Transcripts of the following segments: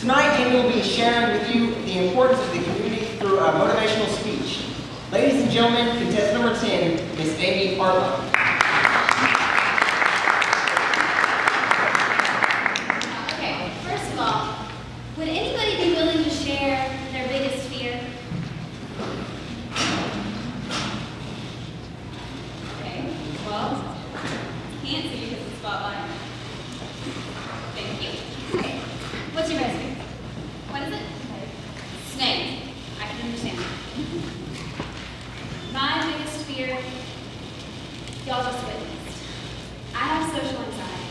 Tonight, Amy will be sharing with you the importance of the community through a motivational speech. Ladies and gentlemen, contestant number 10, Miss Amy Hartline. Okay, first of all, would anybody be willing to share their biggest fear? Okay, well, can't see because of the spotlight. Thank you. Okay, what's your best fear? What is it? Snake. I can understand that. My biggest fear, y'all just witnessed. I have social anxiety.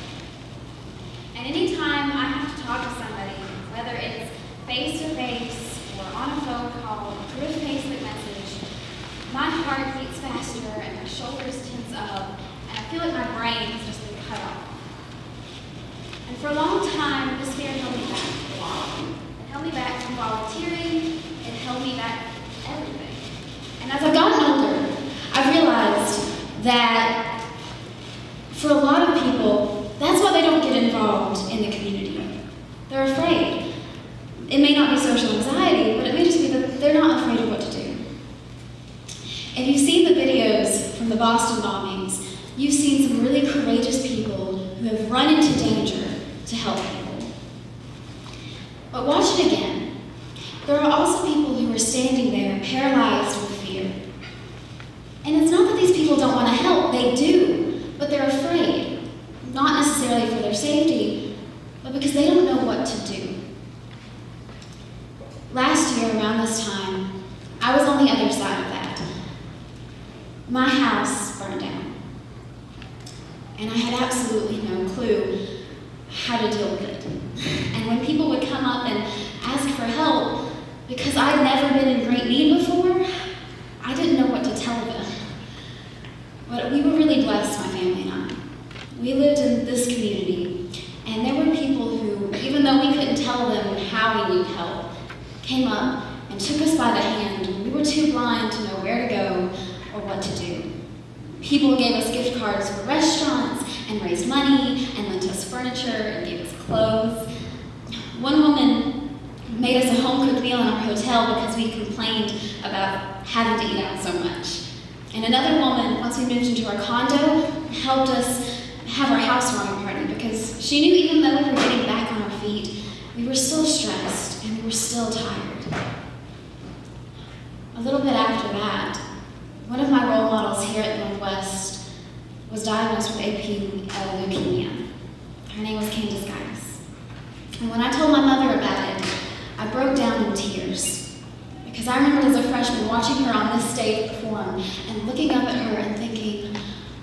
And anytime I have to talk to somebody, whether it's face-to-face or on a phone call or through a Facebook message, my heart beats faster and my shoulders tense up, and I feel like my brain has just been cut off. And for a long time, this fear held me back. It held me back from volunteering. It held me back from everything. And as I've gotten older, I've realized that for a lot of people, that's why they don't get involved in the community. They're afraid. It may not be social anxiety, but it may just be that they're not afraid of what to do. If you've seen the videos from the Boston bombings, you've seen some really courageous people who have run into danger to help people. But watch it again. There are also people who are standing there paralyzed with fear. And it's not that these people don't want to help, they do, but they're afraid. Not necessarily for their safety, but because they don't know what to do. Last year, around this time, I was on the other side of that. My house burned down. And I had absolutely no clue how to deal with it. And when people would come up and ask for help, because I'd never been in great need before, I didn't know what to tell them. But we were really blessed, my family and I. We lived in this community, and there were people who, even though we couldn't tell them how we needed help, came up and took us by the hand when we were too blind to know where to go or what to do. People gave us gift cards for restaurants and raised money and lent us furniture and gave us clothes. One woman made us a home-cooked meal in our hotel because we complained about having to eat out so much. And another woman, once we moved into our condo, helped us have our housewarming party because she knew even though we were getting back on our feet, we were still stressed and we were still tired. A little bit after that, one of my role models here at Northwest was diagnosed with leukemia. Her name was Candace Guyus. And when I told my mother about it, I broke down in tears. Because I remembered as a freshman watching her on this stage perform and looking up at her and thinking,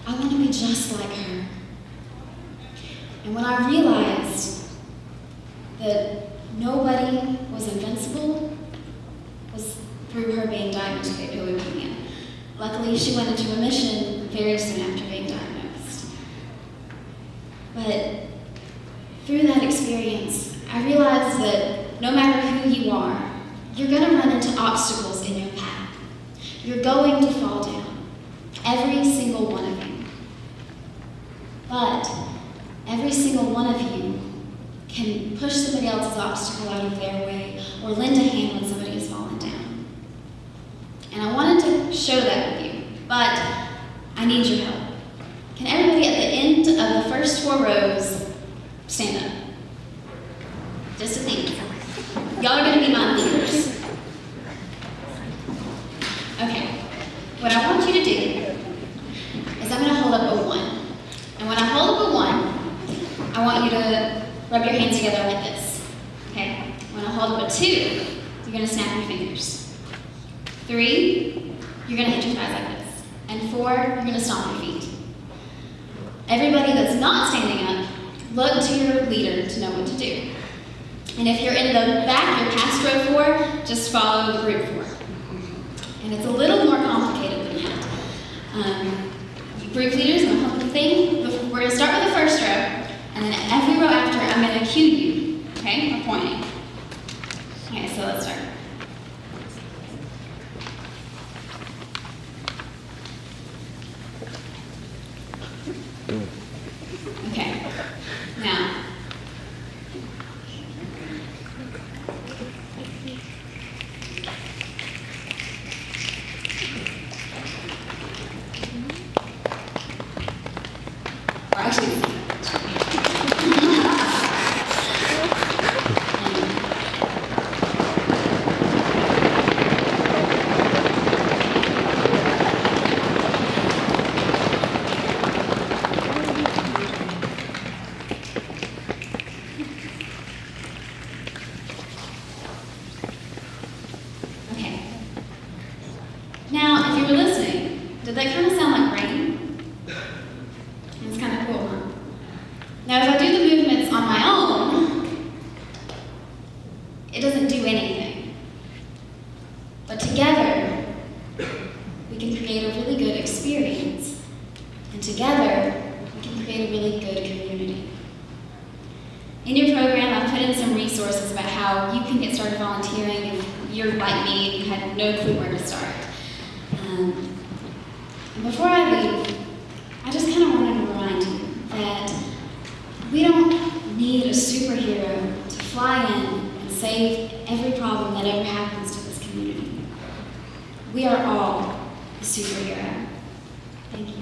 I want to be just like her. And when I realized that nobody was invincible was through her being diagnosed with leukemia. Luckily, she went into remission very soon after being diagnosed. But through that experience, I realized that no matter who you are, you're going to run into obstacles in your path. You're going to fall down, every single one of you. But every single one of you can push somebody else's obstacle out of their way or lend a hand when somebody has fallen down. And I wanted to show that with you, but I need your help. Can everybody at the end of the first 4 rows stand up? Just a thing. Y'all are going to be my leaders. Okay. What I want you to do is I'm going to hold up a 1. And when I hold up a 1, I want you to rub your hands together like this. Okay? When I hold up a 2, you're going to snap your fingers. 3, you're going to hit your thighs like this. And 4, you're going to stomp your feet. Everybody that's not standing up, look to your leader to know what to do. And if you're in the back, you're past row 4, just follow group 4. And it's a little more complicated than that. Group leaders, I'm going to hold the thing. We're going to start with the first row, and then every row after, I'm going to cue you. Okay? I'm pointing. Okay, so let's start. Okay. Now, it doesn't do anything. But together, we can create a really good experience. And together, we can create a really good community. In your program, I've put in some resources about how you can get started volunteering if you're like me and you had no clue where to start. And before I leave, I just kind of wanted to remind you that we don't need a superhero to fly in and save every problem that ever happens to this community. We are all a superhero. Thank you.